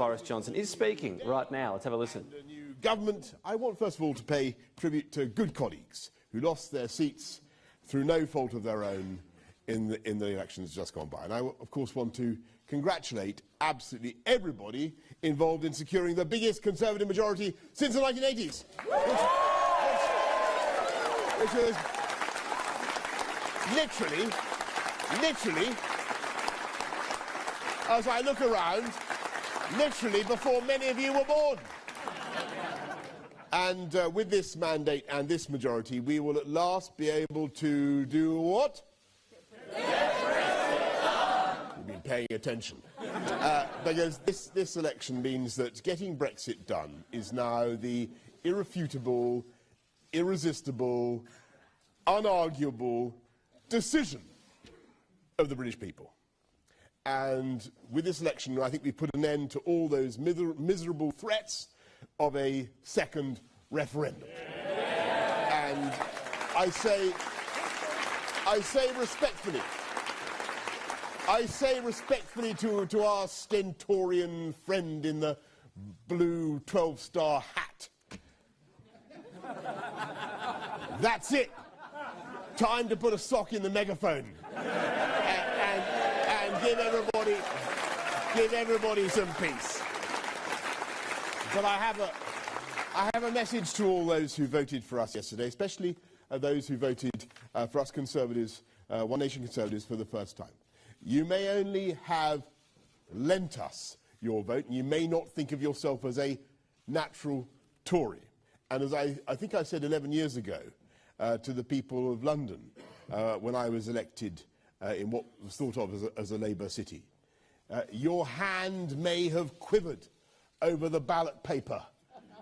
Boris Johnson is speaking right now. Let's have a listen. A new government. I want first of all to pay tribute to good colleagues who lost their seats through no fault of their own in the elections just gone by. And I, of course, want to congratulate absolutely everybody involved in securing the biggest Conservative majority since the 1980s. Which was literally, as I look around, literally before many of you were born. And with this mandate and this majority, we will at last be able to do what? You've been paying attention. Because this election means that getting Brexit done is now the irrefutable, irresistible, unarguable decision of the British people. And with this election, I think we've put an end to all those miserable threats of a second referendum. And I say respectfully to our stentorian friend in the blue 12-star hat. That's it. Time to put a sock in the megaphone and give everybody some peace. But I have a message to all those who voted for us yesterday, especially those who voted for us Conservatives, One Nation Conservatives, for the first time. You may only have lent us your vote, and you may not think of yourself as a natural Tory. And as I think I said 11 years ago to the people of London when I was elected in what was thought of as a Labour city, your hand may have quivered over the ballot paper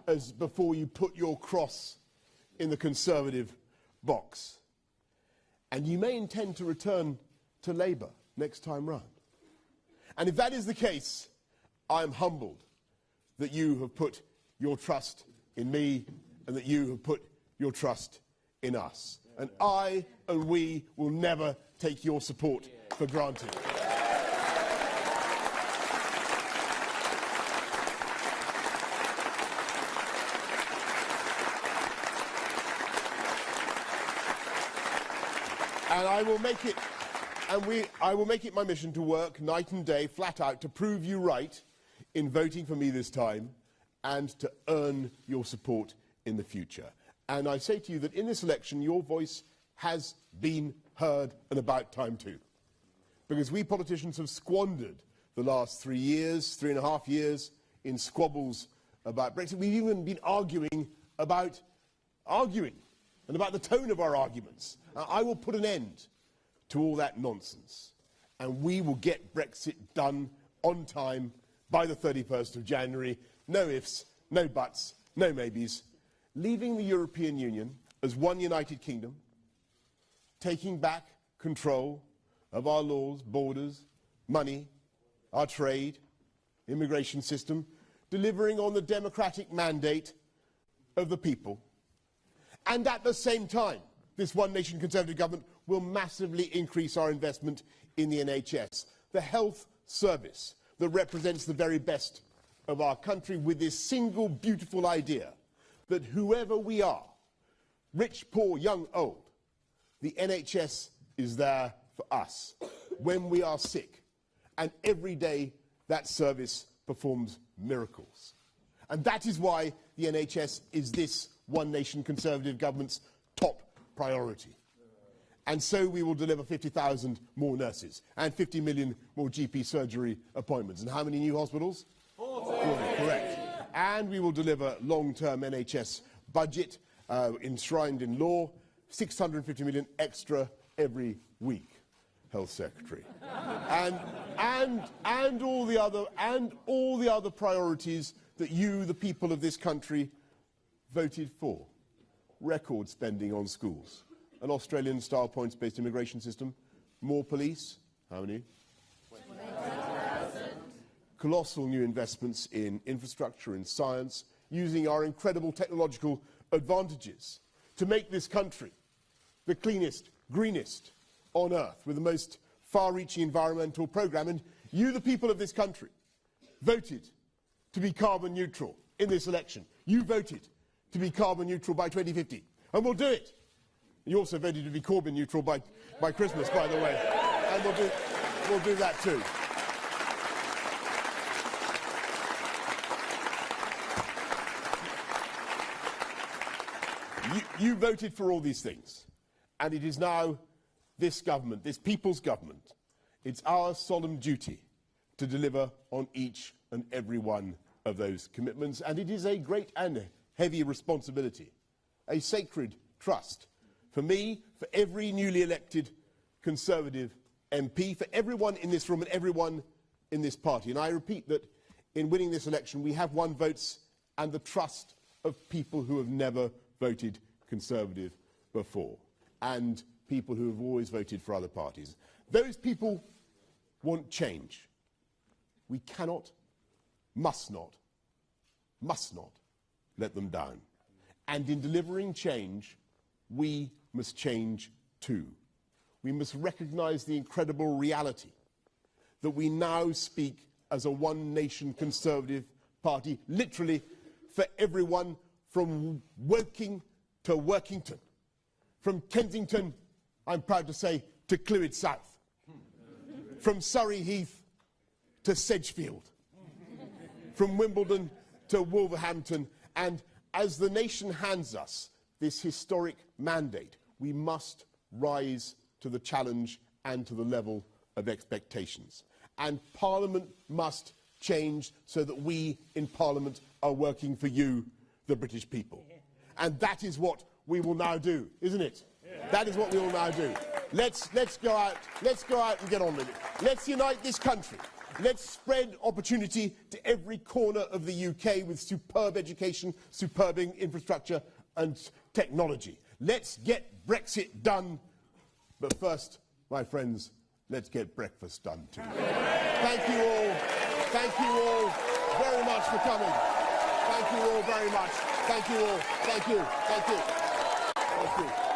as before you put your cross in the Conservative box. And you may intend to return to Labour next time round. And if that is the case, I am humbled that you have put your trust in me and that you have put your trust in us. And I and we will never take your support for granted. And I will make it my mission to work night and day, flat out, to prove you right in voting for me this time and to earn your support in the future. And I say to you that in this election, your voice has been heard, and about time too. Because we politicians have squandered the last 3.5 years, in squabbles about Brexit. We've even been arguing and about the tone of our arguments. I will put an end to all that nonsense, and we will get Brexit done on time by the 31st of January. No ifs, no buts, no maybes. Leaving the European Union as one united kingdom, taking back control of our laws, borders, money, our trade, immigration system, delivering on the democratic mandate of the people. And at the same time, this One Nation Conservative government will massively increase our investment in the NHS, the health service that represents the very best of our country, with this single beautiful idea that whoever we are, rich, poor, young, old, the NHS is there for us when we are sick. And every day that service performs miracles. And that is why the NHS is this One Nation Conservative government's top priority. And so we will deliver 50,000 more nurses and 50 million more GP surgery appointments. And how many new hospitals? 40. Correct. And we will deliver long-term NHS budget enshrined in law, 650 million extra every week, Health Secretary. and all the other priorities that you, the people of this country, voted for. Record spending on schools, an Australian-style points-based immigration system, more police, how many? 20,000. Colossal new investments in infrastructure, in science, using our incredible technological advantages to make this country the cleanest, greenest on earth, with the most far-reaching environmental programme. And you, the people of this country, voted to be carbon neutral in this election. You voted to be carbon neutral by 2050, and we'll do it. You also voted to be carbon neutral by Christmas, by the way, and we'll do that too. You voted for all these things, and it is now this government, this people's government, it's our solemn duty to deliver on each and every one of those commitments, and it is a great and heavy responsibility, a sacred trust for me, for every newly elected Conservative MP, for everyone in this room and everyone in this party. And I repeat that in winning this election we have won votes and the trust of people who have never voted Conservative before, and people who have always voted for other parties. Those people want change. We cannot, must not let them down. And in delivering change, we must change too. We must recognise the incredible reality that we now speak as a one-nation Conservative party, literally for everyone from Woking to Workington, from Kensington, I'm proud to say, to Clwyd South, from Surrey Heath to Sedgefield, from Wimbledon to Wolverhampton. And as the nation hands us this historic mandate, we must rise to the challenge and to the level of expectations. And Parliament must change so that we in Parliament are working for you, the British people. And that is what we will now do, isn't it? That is what we will now do. Let's go out and get on with it. Let's unite this country. Let's spread opportunity to every corner of the UK with superb education, superb infrastructure and technology. Let's get Brexit done. But first, my friends, let's get breakfast done too. Thank you all. Thank you all very much for coming. Thank you all very much. Thank you all. Thank you. Thank you. Thank you.